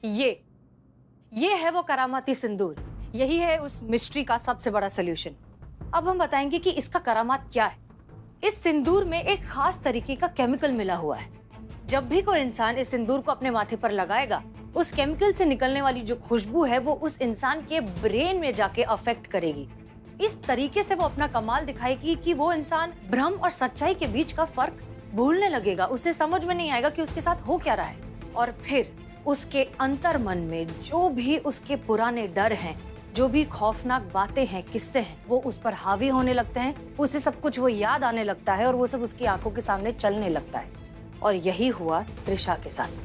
ये है वो करामाती सिंदूर। यही है उस मिस्ट्री का सबसे बड़ा सोल्यूशन। अब हम बताएंगे कि इसका करामात क्या है। इस सिंदूर में एक खास तरीके का केमिकल मिला हुआ है। जब भी कोई इंसान इस सिंदूर को अपने माथे पर लगाएगा, उस केमिकल से निकलने वाली जो खुशबू है वो उस इंसान के ब्रेन में जाके अफेक्ट करेगी। इस तरीके से वो अपना कमाल दिखाएगी कि वो इंसान भ्रम और सच्चाई के बीच का फर्क भूलने लगेगा। उसे समझ में नहीं आएगा कि उसके साथ हो क्या रहा है। और फिर उसके अंतर मन में जो भी उसके पुराने डर हैं, जो भी खौफनाक बातें हैं, किस्से हैं, वो उस पर हावी होने लगते हैं। उसे सब कुछ वो याद आने लगता है और वो सब उसकी आंखों के सामने चलने लगता है। और यही हुआ त्रिशा के साथ।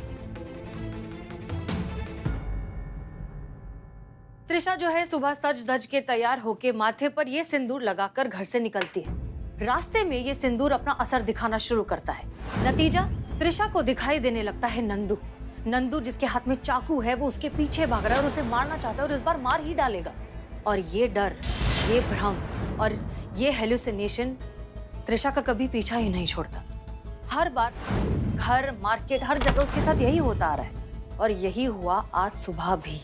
त्रिशा जो है सुबह सज धज के तैयार होके माथे पर ये सिंदूर लगाकर घर से निकलती है। रास्ते में ये सिंदूर अपना असर दिखाना शुरू करता है। नतीजा, त्रिशा को दिखाई देने लगता है नंदू। नंदू जिसके हाथ में चाकू है वो उसके पीछे भाग रहा है और उसे मारना चाहता है और इस बार मार ही डालेगा। और ये डर, ये भ्रम और ये हेलुसिनेशन त्रिशा का कभी पीछा ही नहीं छोड़ता। हर बार घर, मार्केट, हर जगह उसके साथ यही होता आ रहा है। और यही हुआ आज सुबह भी।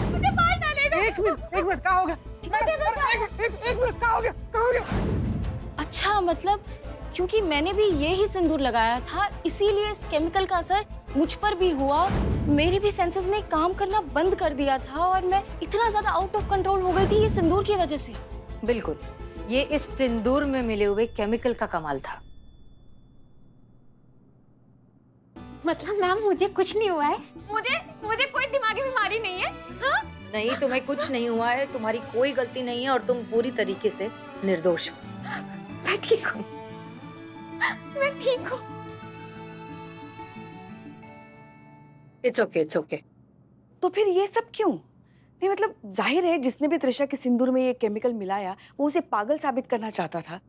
मुझे मार डालेगा। एक मिनट, क्या हो गया? एक मिनट, क्या हो गया? अच्छा, मतलब क्योंकि मैंने भी ये ही सिंदूर लगाया था, इसीलिए इस केमिकल का असर मुझ पर भी हुआ। मेरे भी सेंसेस ने काम करना बंद कर दिया था और मैं इतना ज्यादा आउट ऑफ कंट्रोल हो गई थी ये सिंदूर की वजह से। बिल्कुल, ये इस सिंदूर में मिले हुए केमिकल का कमाल था। मतलब मैम मुझे कुछ नहीं हुआ है? मुझे कोई दिमागी बीमारी नहीं है? हाँ? नहीं, तुम्हें कुछ नहीं हुआ है, तुम्हारी कोई गलती नहीं है और तुम पूरी तरीके से निर्दोष हो। मैं ठीक हूँ। It's okay. तो फिर ये सब क्यों? नहीं मतलब जाहिर है जिसने भी त्रिशा के सिंदूर में ये केमिकल मिलाया वो उसे पागल साबित करना चाहता था,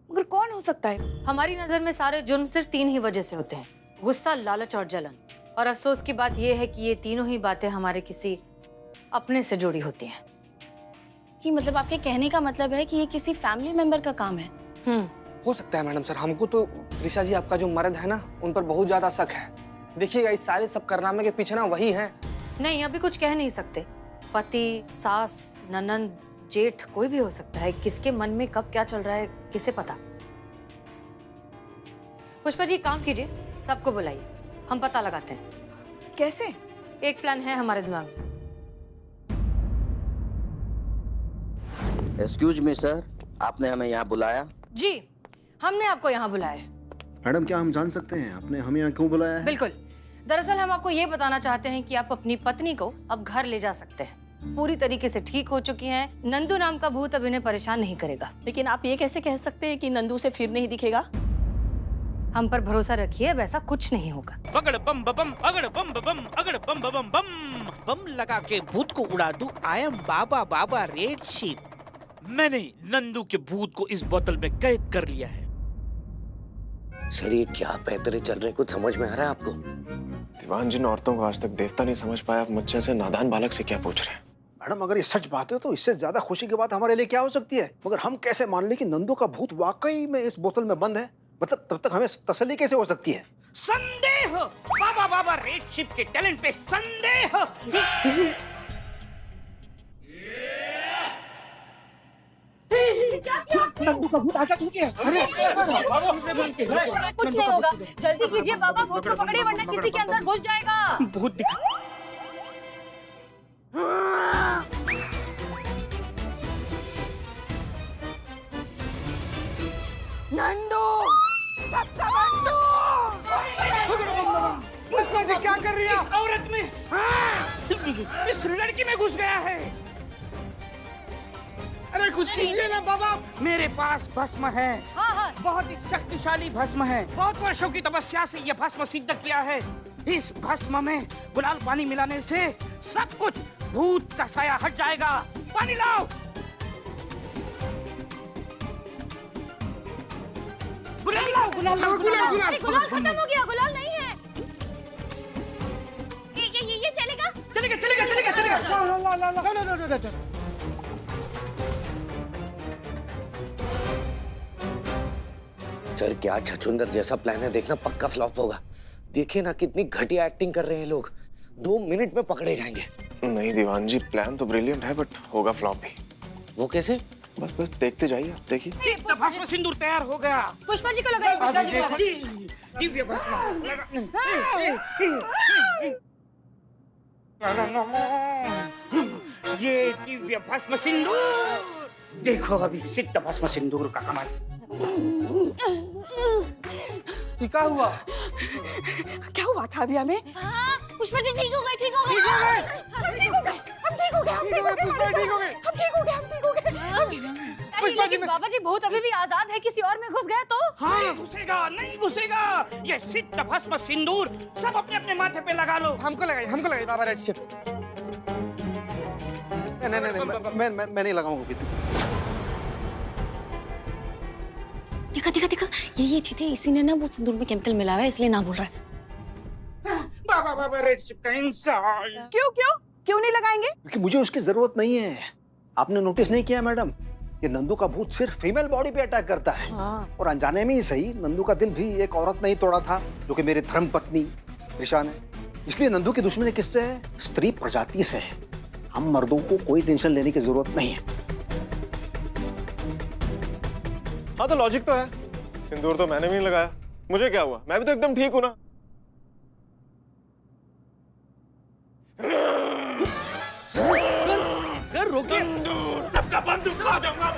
मगर कौन हो सकता है? हमारी नजर में सारे जुर्म सिर्फ 3 ही वजह से होते हैं: गुस्सा, लालच और जलन। और अफसोस की बात यह है कि ये तीनों ही बातें हमारे किसी अपने से जुड़ी होती हैं। कि मतलब आपके कहने का मतलब है कि ये किसी फैमिली मेंबर का काम है? हो सकता है मैडम सर। हमको तो त्रिशा जी आपका जो मर्द है ना, उन पर बहुत ज्यादा शक है। देखिएगा इस सारे सब कारनामे के पीछे ना वही है। नहीं, अभी कुछ कह नहीं सकते। पति, सास, ननंद, जेठ, कोई भी हो सकता है। किसके मन में कब क्या चल रहा है किसे पता। पुष्पा जी, काम कीजिए, सबको बुलाइए, हम पता लगाते हैं। कैसे? एक प्लान है हमारे दिमाग में। एक्सक्यूज मी सर, आपने हमें यहाँ बुलाया? जी, हमने आपको यहाँ बुलाया है। मैडम, क्या हम जान सकते हैं आपने हमें यहाँ क्यों बुलाया है? बिल्कुल। दरअसल हम आपको ये बताना चाहते हैं कि आप अपनी पत्नी को अब घर ले जा सकते हैं। पूरी तरीके से ठीक हो चुकी हैं। नंदू नाम का भूत अब इन्हें परेशान नहीं करेगा। लेकिन आप ये कैसे कह सकते हैं कि नंदू से फिर नहीं दिखेगा? हम पर भरोसा रखिए, वैसा कुछ नहीं होगा। पगड़ बम बम, अगड़ बम बम, अगड़ बम बम बम, बम लगा के भूत को उड़ा दूं। I am Baba red sheep. मैंने नंदू के भूत को इस बोतल में कैद कर लिया है। सर ये क्या बेहतरी चल रही, कुछ समझ में आ रहा है आपको? दीवान, जिन औरतों को आज तक देवता नहीं समझ पाया, आप मुझ जैसे नादान बालक से क्या पूछ रहे हैं? मैडम, अगर ये सच बात है तो इससे ज्यादा खुशी की बात हमारे लिए क्या हो सकती है? मगर हम कैसे मान लें कि नंदू का भूत वाकई में इस बोतल में बंद है? मतलब तब तक हमें तसल्ली कैसे हो सकती है? संदेह, बाबा रेड शिप के टैलेंट पे संदेह। नंदू का भूत आजा, तू क्या? कुछ नहीं होगा, जल्दी कीजिए बाबा, भूत को पकड़िए वरना किसी के अंदर घुस जाएगा। भूत दिखा। नंदू! सबका नंदू! पुष्पा जी क्या कर रही है? इस औरत में, इस लड़की में घुस गया है। अरे कुछ कीजिए ना बाबा। मेरे पास भस्म है। हाँ। बहुत ही शक्तिशाली भस्म है। बहुत वर्षों की तपस्या से यह भस्म सिद्ध किया है। इस भस्म में गुलाल पानी मिलाने से सब कुछ भूत का साया हट जाएगा। पानी लाओ। गुलाल लाओ, गुलाल लाओ, अरे गुलाल खत्म हो गया, गुलाल नहीं है। ये चलेगा? चलेगा। ला। सर क्या छछूंदर जैसा प्लान है, देखना पक्का फ्लॉप होगा। देखिए ना कितनी घटिया एक्टिंग कर रहे हैं लोग। 2 मिनट में पकड़े जाएंगे। नहीं दीवान जी, प्लान तो ब्रिलियंट है बट होगा फ्लॉप भी। वो कैसे? बस बस देखते जाइए, आप देखिए। भस्म सिंदूर तैयार हो गया। पुष्पा जी को लगाइए। दिव्य भस्म ये दिव्य भस्म सिंदूर देखो, अभी सिद्ध भस्म सिंदूर का कमाल। ये क्या हुआ? क्या हुआ था अभी हमें? हाँ, पुष्पा जी ठीक हो गए, ठीक हो गए। पुष्पा जी, बाबा जी भूत अभी भी आजाद है, किसी और में घुस गया तो? हाँ घुसेगा, नहीं घुसेगा। ये सिद्ध भस्म सिंदूर सब अपने अपने माथे पे लगा लो। हमको लगाइए बाबा रेड शिप। नहीं, मैं नहीं लगाऊंगा। देखा ये ठीक है, इसी ने ना वो सिंदूर में केमिकल मिला हुआ है, इसलिए ना बोल रहा है। बाबा रेड शिप का इंसान। क्यों नहीं लगाएंगे? क्योंकि मुझे उसकी जरूरत नहीं है। आपने नोटिस नहीं किया मैडम, ये नंदू का भूत सिर्फ फीमेल बॉडी पे अटैक करता है। और अनजाने में ही सही, नंदू का दिल भी एक औरत ने ही तोड़ा था, जो कि मेरी धर्म पत्नी ऋषा ने। इसलिए नंदू की दुश्मनी किससे है? स्त्री प्रजाति से है। हम मर्दों को कोई टेंशन लेने की जरूरत नहीं है। हाँ तो लॉजिक तो है। सिंदूर तो मैंने भी नहीं लगाया, मुझे क्या हुआ? मैं भी तो एकदम ठीक हूं ना। सर रोकिए। सबका बंदूक खा जाऊंगा,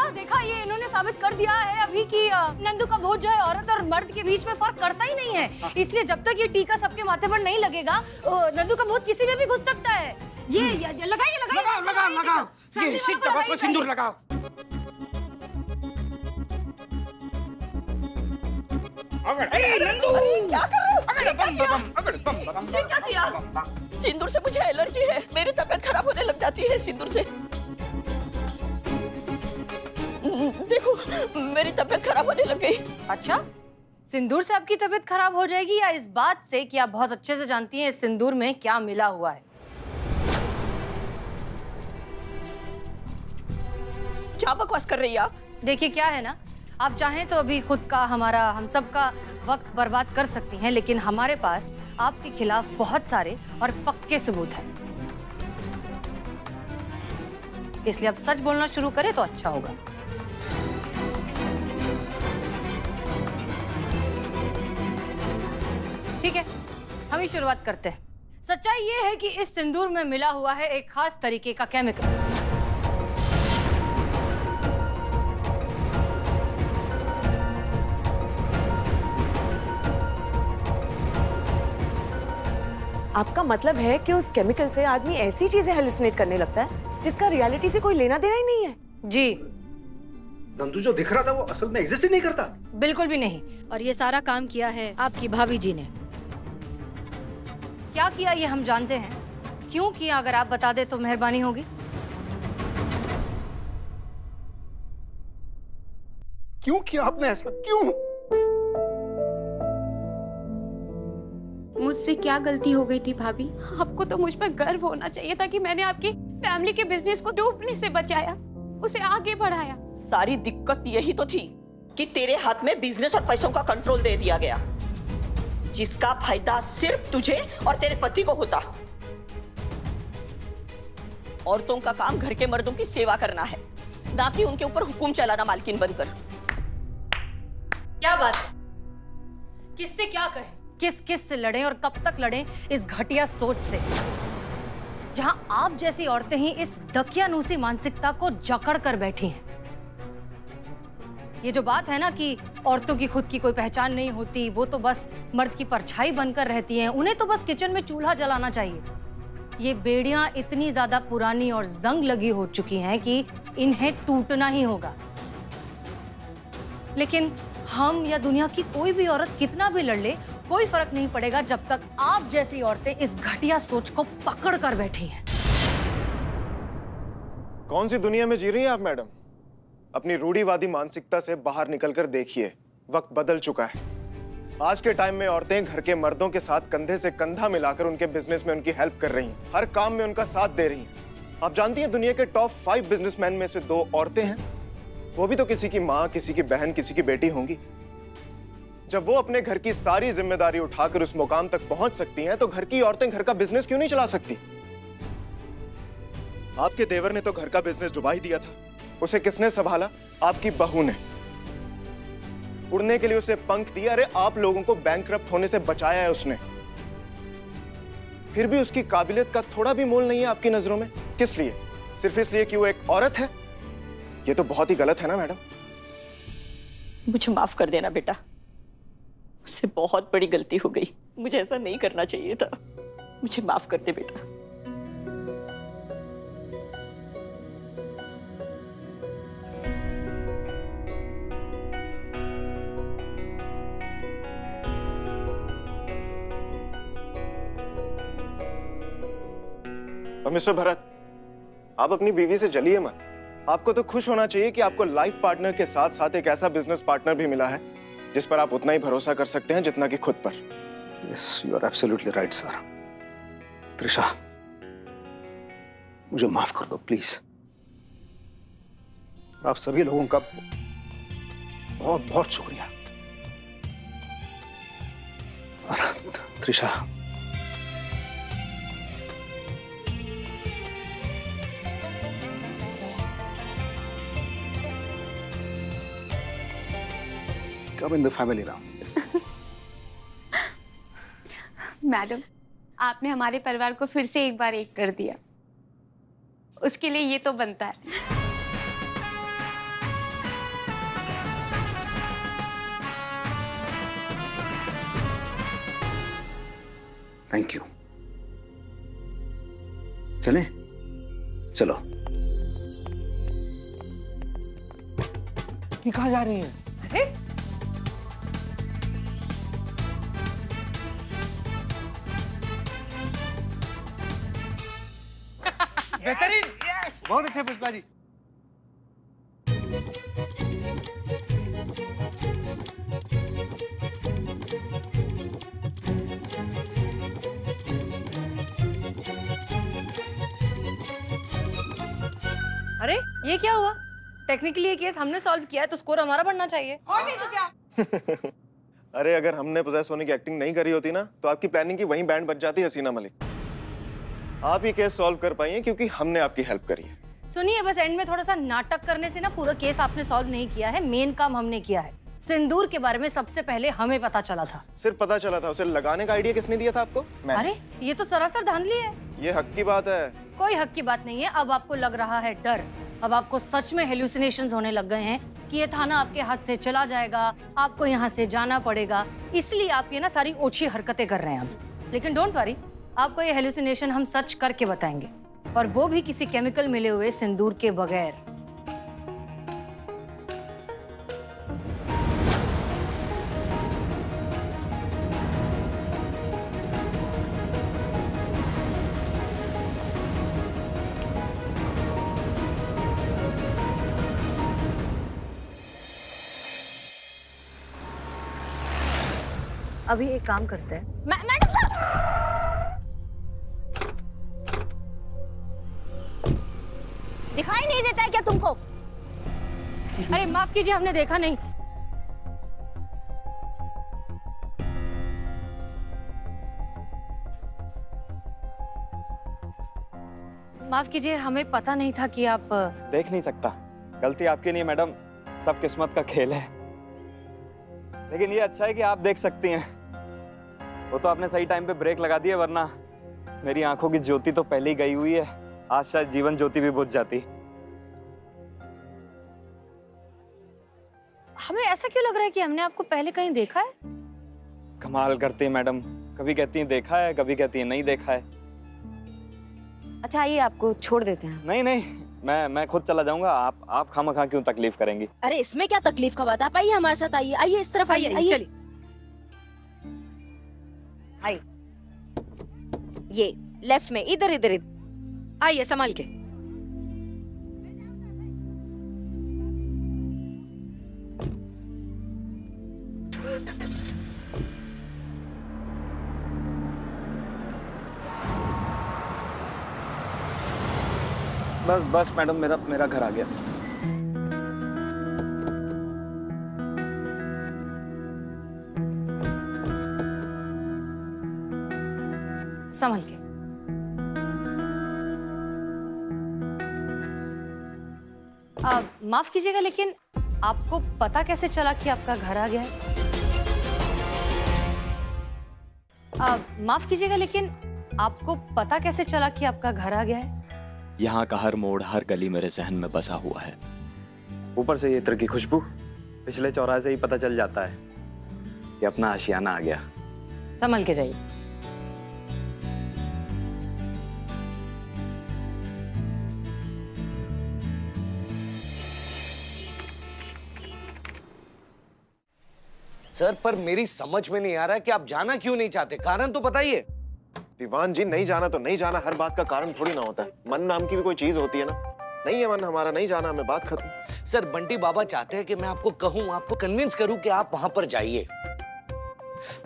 देखा ये इन्होंने साबित कर दिया है अभी कि नंदू का भूत जो है औरत और मर्द के बीच में फर्क करता ही नहीं है। इसलिए जब तक ये टीका सबके माथे पर नहीं लगेगा, नंदू का भूत किसी में भी घुस सकता है। ये लगाओ। ये सिद्ध भस्म सिंदूर लगाओ। नंदू क्या कर रहे हो? क्या किया? सिंदूर से मुझे एलर्जी है, मेरी तबीयत खराब होने लग जाती है सिंदूर से। देखो मेरी तबीयत खराब होने लग गई। अच्छा, सिंदूर से आपकी तबीयत खराब हो जाएगी या इस बात से कि आप बहुत अच्छे से जानती हैं इस सिंदूर में क्या मिला हुआ है? क्या बकवास कर रही है आप? देखिए क्या है ना, आप चाहें तो अभी खुद का, हमारा, हम सब का वक्त बर्बाद कर सकती हैं, लेकिन हमारे पास आपके खिलाफ बहुत सारे और पक्के सबूत हैं। इसलिए अब सच बोलना शुरू करें तो अच्छा होगा। ठीक है, हम ही शुरुआत करते हैं। सच्चाई ये है कि इस सिंदूर में मिला हुआ है एक खास तरीके का केमिकल। आपका मतलब है कि उस केमिकल से आदमी ऐसी चीजें हेलुसिनेट करने लगता है जिसका रियलिटी से कोई लेना देना ही नहीं है? जी, नंदू जो दिख रहा था वो असल में एग्जिस्ट ही नहीं करता। बिल्कुल भी नहीं। और ये सारा काम किया है आपकी भाभी जी ने। क्या किया ये हम जानते हैं, क्यों किया अगर आप बता दे तो मेहरबानी होगी। क्यों किया आपने ऐसा? क्यों? मुझसे क्या गलती हो गई थी भाभी? आपको तो मुझ पर गर्व होना चाहिए था कि मैंने आपकी फैमिली के बिजनेस को डूबने से बचाया, उसे आगे बढ़ाया। सारी दिक्कत यही तो थी कि तेरे हाथ में बिजनेस और पैसों का कंट्रोल दे दिया गया, जिसका फायदा सिर्फ तुझे और तेरे पति को होता। औरतों का काम घर के मर्दों की सेवा करना है, ना कि उनके ऊपर हुक्म चलाना मालकिन बनकर। क्या बात है? किससे क्या कहें, किस किस से लड़ें और कब तक लड़ें इस घटिया सोच से, जहां आप जैसी औरतें ही इस दकियानूसी मानसिकता को जकड़ कर बैठी हैं। ये जो बात है ना कि औरतों की खुद की कोई पहचान नहीं होती, वो तो बस मर्द की परछाई बनकर रहती हैं, उन्हें तो बस किचन में चूल्हा जलाना चाहिए। ये बेड़ियां इतनी ज्यादा पुरानी और जंग लगी हो चुकी हैं कि इन्हें टूटना ही होगा। लेकिन हम या दुनिया की कोई भी औरत कितना भी लड़ ले, कोई फर्क नहीं पड़ेगा जब तक आप जैसी औरतें इस घटिया सोच को पकड़ कर बैठी हैं। कौन सी दुनिया में जी रही हैं आप मैडम? अपनी रूढ़िवादी मानसिकता से बाहर निकलकर देखिए, वक्त बदल चुका है। आज के टाइम में औरतें घर के मर्दों के साथ कंधे से कंधा मिलाकर उनके बिजनेस में उनकी हेल्प कर रही हैं, हर काम में उनका साथ दे रही हैं। आप जानती हैं दुनिया के टॉप 5 बिजनेसमैन में से 2 औरतें हैं। वो भी तो किसी की माँ, किसी की बहन, किसी की बेटी होंगी। जब वो अपने घर की सारी जिम्मेदारी उठाकर उस मुकाम तक पहुंच सकती हैं, तो घर की औरतें घर का बिजनेस क्यों नहीं चला सकती? आपके देवर ने तो घर का बिजनेस डुबा ही दिया था। उसे किसने संभाला? आपकी बहू ने। उड़ने के लिए उसे पंख दिया। अरे आप लोगों को बैंकरप्ट होने से बचाया है उसने। फिर भी उसकी काबिलियत का थोड़ा भी मोल नहीं है आपकी नजरों में। किस लिए? सिर्फ इसलिए कि वो एक औरत है? ये तो बहुत ही गलत है ना मैडम। मुझे माफ कर देना बेटा, मुझसे बहुत बड़ी गलती हो गई। मुझे ऐसा नहीं करना चाहिए था। मुझे माफ कर दे बेटा। और मिस्टर भरत, आप अपनी बीवी से जलिए मत। आपको तो खुश होना चाहिए कि आपको लाइफ पार्टनर के साथ साथ एक ऐसा बिजनेस पार्टनर भी मिला है जिस पर आप उतना ही भरोसा कर सकते हैं जितना कि खुद पर। Yes, you are absolutely right sir. Trisha, मुझे माफ कर दो प्लीज। आप सभी लोगों का बहुत बहुत शुक्रिया। और Trisha, come in the family now. Madam, आपने हमारे परिवार को फिर से एक बार एक कर दिया। उसके लिए ये तो बनता है। Thank you. चलें? चलो। ये कहाँ जा रही हैं? अरे बेहतरीन, बहुत अच्छे पुष्पा जी। अरे ये क्या हुआ? टेक्निकली ये केस हमने सॉल्व किया है तो स्कोर हमारा बढ़ना चाहिए। और नहीं तो क्या? अरे अगर हमने पोजेस होने की एक्टिंग नहीं करी होती ना, तो आपकी प्लानिंग की वहीं बैंड बज जाती हसीना मलिक। आप ये केस सॉल्व कर पाई हैं क्योंकि हमने आपकी हेल्प करी है। सुनिए, बस एंड में थोड़ा सा नाटक करने से ना पूरा केस आपने सॉल्व नहीं किया है। मेन काम हमने किया है। सिंदूर के बारे में सबसे पहले हमें पता चला था। सिर्फ पता चला था? उसे लगाने का आइडिया किसने दिया था आपको? अरे ये तो सरासर धांधली है। ये हक की बात है। कोई हक की बात नहीं है। अब आपको लग रहा है डर। अब आपको सच में हेलुसिनेशंस होने लग गए हैं कि ये थाना आपके हाथ से चला जाएगा, आपको यहाँ से जाना पड़ेगा। इसलिए आप ये ना सारी ओछी हरकतें कर रहे हैं अब। लेकिन डोंट वरी, आपको ये हेलुसिनेशन हम सच करके बताएंगे, और वो भी किसी केमिकल मिले हुए सिंदूर के बगैर। अभी एक काम करते हैं। मैडम साहब, दिखाई नहीं देता है क्या तुमको? अरे माफ कीजिए, हमने देखा नहीं। माफ कीजिए, हमें पता नहीं था कि आप। देख नहीं सकता। गलती आपकी नहीं मैडम, सब किस्मत का खेल है। लेकिन ये अच्छा है कि आप देख सकती हैं। वो तो आपने सही टाइम पे ब्रेक लगा दिया, वरना मेरी आंखों की ज्योति तो पहले ही गई हुई है। आज शायद जीवन ज्योति भी बुझ जाती। हमें ऐसा क्यों लग रहा है कि हमने आपको पहले कहीं देखा है? कमाल करती है मैडम, कभी कहती हैं देखा है, कभी कहती हैं नहीं देखा है। अच्छा आइए, आपको छोड़ देते हैं। नहीं नहीं, मैं खुद चला जाऊंगा। आप खामखा क्यों तकलीफ करेंगे? अरे इसमें क्या तकलीफ का बात है? आप आइए हमारे साथ, आइए आइए इस तरफ आइए। आइए चलिए आइए, ये लेफ्ट में, इधर इधर इधर आइए, संभाल के। बस बस मैडम, मेरा घर आ गया। संभल के। माफ कीजिएगा, लेकिन आपको पता कैसे चला कि आपका घर आ गया है? माफ कीजिएगा, लेकिन आपको पता कैसे चला कि आपका घर आ गया है? यहाँ का हर मोड़, हर गली मेरे जहन में बसा हुआ है। ऊपर से ये इत्र की खुशबू, पिछले चौराहे से ही पता चल जाता है कि अपना आशियाना आ गया। संभल के जाइए। सर, पर मेरी समझ में नहीं आ रहा कि आप जाना क्यों नहीं चाहते, कारण तो बताइए। दीवान जी, नहीं जाना तो नहीं जाना, हर बात का कारण थोड़ी ना होता है। मन नाम की भी कोई चीज होती है ना। नहीं है मन हमारा, नहीं जाना हमें, बात खत्म। सर, बंटी बाबा चाहते हैं कि मैं आपको कहूं, आपको कन्विंस करूं कि आप वहां पर जाइए।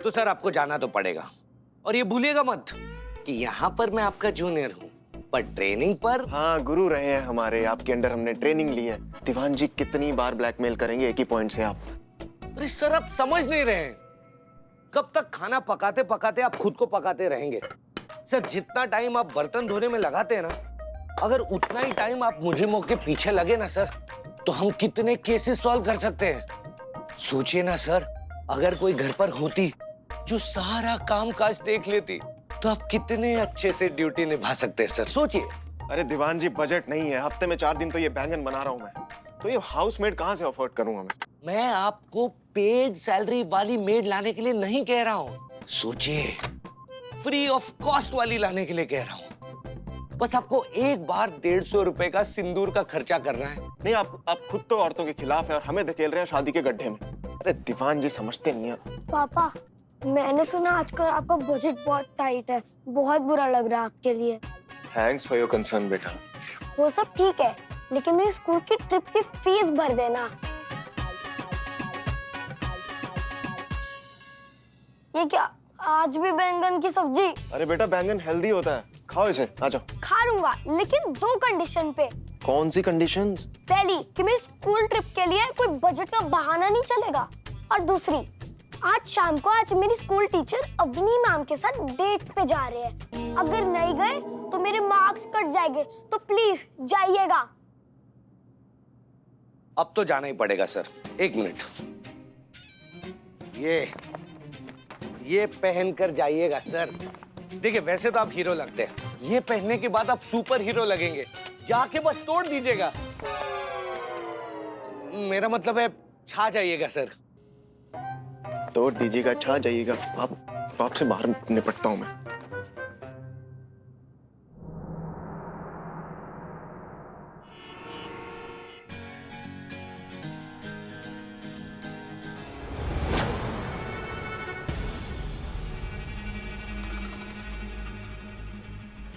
तो सर आपको जाना तो पड़ेगा। और ये भूलिएगा मत कि यहाँ पर मैं आपका जूनियर हूँ, पर ट्रेनिंग पर। हाँ, गुरु रहे हैं हमारे, आपके अंडर हमने ट्रेनिंग ली है। दीवान जी, कितनी बार ब्लैकमेल करेंगे एक ही पॉइंट से आप? अरे सर, आप समझ नहीं रहे हैं। कब तक खाना पकाते पकाते आप खुद को पकाते रहेंगे? सर, जितना टाइम आप बर्तन धोने में लगाते हैं ना, अगर उतना ही टाइम आप मुझे के पीछे लगे ना सर, तो हम कितने केसेस सॉल्व कर सकते हैं। सोचिए ना सर, अगर कोई घर पर होती जो सारा काम काज देख लेती, तो आप कितने अच्छे से ड्यूटी निभा सकते हैं सर, सोचिए। अरे दीवान जी, बजट नहीं है, हफ्ते में 4 दिन तो ये बैंगन बना रहा हूँ मैं, तो ये हाउसमेड कहाँ से अफोर्ड करूंगा मैं आपको पेड सैलरी वाली मेड लाने के लिए नहीं कह रहा हूँ, सोचिए, फ्री ऑफ कॉस्ट वाली लाने के लिए कह रहा हूँ। बस आपको एक बार 150 रुपए का सिंदूर का खर्चा करना है। नहीं, आप खुद तो औरतों के खिलाफ है और हमें धकेल रहे हैं शादी के गड्ढे में। अरे दीवान जी, समझते नहीं है। पापा, मैंने सुना आजकल आपका बजट बहुत टाइट है, बहुत बुरा लग रहा है आपके लिए। थैंक्स फॉर योर कंसर्न बेटा। वो सब ठीक है, लेकिन मेरी स्कूल की ट्रिप की फीस भर देना। ये क्या, आज भी बैंगन की सब्जी? अरे बेटा, बैंगन हेल्दी होता है, खाओ इसे, आ जाओ। खा लूंगा, लेकिन 2 कंडीशन पे। कौन सी कंडीशंस? पहली कि मेरी स्कूल ट्रिप के लिए कोई बजट का बहाना नहीं चलेगा, और दूसरी, आज शाम को आज मेरी स्कूल टीचर अवनी मैम के साथ डेट पे जा रहे हैं। अगर नहीं गए तो मेरे मार्क्स कट जाएंगे, तो प्लीज जाइएगा। अब तो जाना ही पड़ेगा सर। 1 मिनट, ये पहन कर जाइएगा सर। देखिए, वैसे तो आप हीरो लगते हैं, ये पहनने के बाद आप सुपर हीरो लगेंगे। जाके बस तोड़ दीजिएगा, मेरा मतलब है छा जाइएगा सर। तोड़ दीजिएगा, छा जाइएगा। आपसे बाहर निपटता हूं मैं।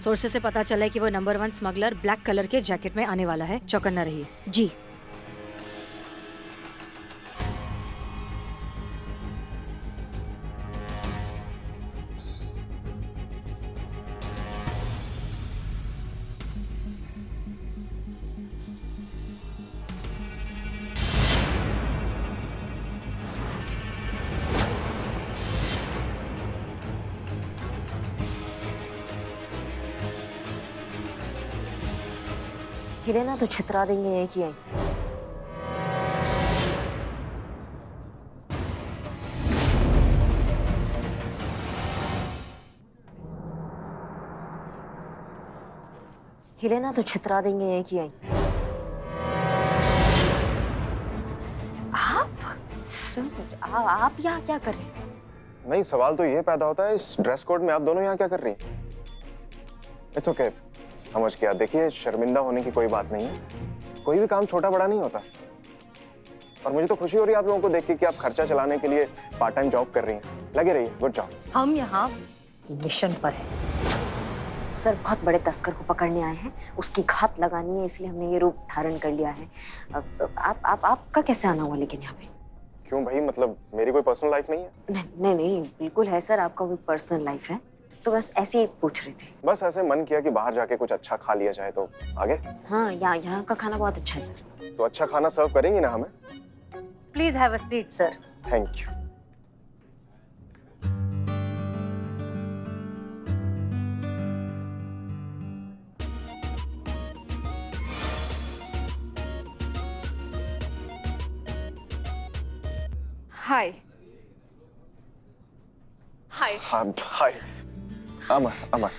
सोर्सेस से पता चला है कि वो नंबर 1 स्मगलर ब्लैक कलर के जैकेट में आने वाला है। चौकन्ना रहिए। जी। हिले ना तो छितरा देंगे यहीं की यहीं। हिले ना तो छितरा देंगे यहीं की यहीं। आप यहाँ क्या कर रहे हैं? नहीं, सवाल तो ये पैदा होता है, इस ड्रेस कोड में आप दोनों यहाँ क्या कर रही हैं? इट्स ओके, समझ गया। देखिए, शर्मिंदा होने की कोई बात नहीं है, कोई भी काम छोटा बड़ा नहीं होता। और मुझे तो खुशी हो रही है आप लोगों को देख के कि आप खर्चा चलाने के लिए पार्ट टाइम जॉब कर रही हैं। लगे रहिए, गुड जॉब। हम यहाँ मिशन पर हैं। सर, बहुत बड़े तस्कर को पकड़ने आए हैं, उसकी घात लगानी है, इसलिए हमने ये रूप धारण कर लिया है। आपका कैसे आना हुआ लेकिन यहाँ पे? क्यों भाई, मतलब मेरी कोई पर्सनल लाइफ नहीं है? नहीं, बिल्कुल है सर, आपका भी पर्सनल लाइफ है। तो बस ऐसे ही पूछ रही थी। बस ऐसे मन किया कि बाहर जाके कुछ अच्छा खा लिया जाए, तो आगे। हाँ, यहाँ का खाना बहुत अच्छा है सर। तो अच्छा खाना सर्व करेंगी ना हमें? Please have a seat sir. Thank you. Hi. Hi. Hi. Amar, Amar.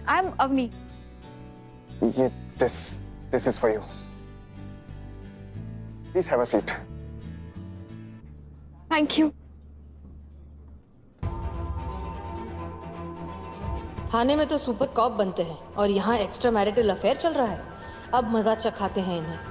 I am Avni. ये this is for you. Please have a seat. Thank you. थाने में तो सुपर कॉप बनते हैं और यहाँ एक्स्ट्रा मैरिटल अफेयर चल रहा है। अब मजा चखाते हैं इन्हें।